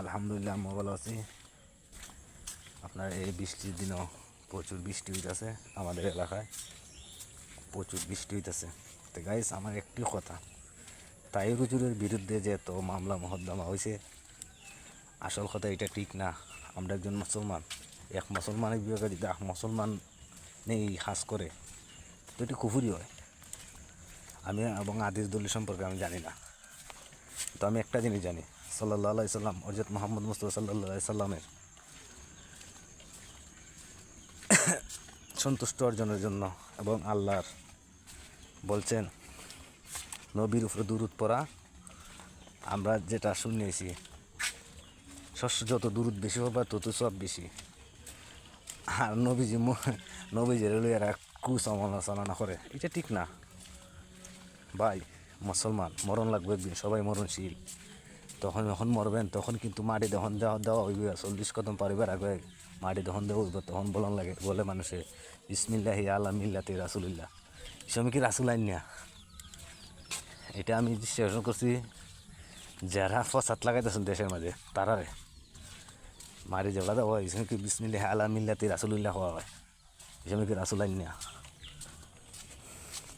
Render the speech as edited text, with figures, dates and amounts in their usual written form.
আলহামদুলিল্লাহ আমি ভালো আছি। আপনার এই বৃষ্টির দিনও প্রচুর বৃষ্টি হইতেছে, আমাদের এলাকায় প্রচুর বৃষ্টি হইতেছে। তো গাইস, আমার একটি কথা, তাহির হুজুরের বিরুদ্ধে যে এত মামলা মহদ্দমা হয়েছে, আসল কথা এটা ঠিক না। আমরা একজন মুসলমান, এক মুসলমানের বিবেকে যদি এক মুসলমান নেই হাস করে, তো এটি কুফুরি হয়। আমি এবং আদিস দলিল সম্পর্কে আমি জানি না, তো আমি একটা জিনিস জানি, সাল্লাল্লাহু আলাইহি সাল্লাম হযরত মুহাম্মদ মুস্তাফা সাল্লাল্লাহু আলাইহি সাল্লামের সন্তুষ্ট অর্জনের জন্য এবং আল্লাহর বলছেন নবীর উপরে দুরূদ পড়া। আমরা যেটা শুনিয়েছি, শস্য যত দুরূদ বেশি হবে তত সব বেশি। আর নবীজির এরা কুসমালোচনা করে, এটা ঠিক না ভাই। মুসলমান মরণ লাগবে একদিন, সবাই মরণশীল। যখন মরবেন তখন কিন্তু মাটি দহন দেওয়া হইবে। 40 কদম পারিবার আগে মাটি দহন দেওয়া হইব, তখন বলন লাগে বলে মানুষে বিসমিল্লাহি আলা মিল্লাতি রাসূলিল্লাহ। সময় কি রাসূল আইন না? এটা আমি বিশ্বাস করছি, যারা ফসাদ লাগাইতেছেন দেশের মাঝে তারারে মারি যেগুলা দেওয়া হয়, কি বিসমিল্লাহি আলা মিল্লাতি রাসূলিল্লাহ হওয়া হয়, এই সময় কি রাসূল আইন না?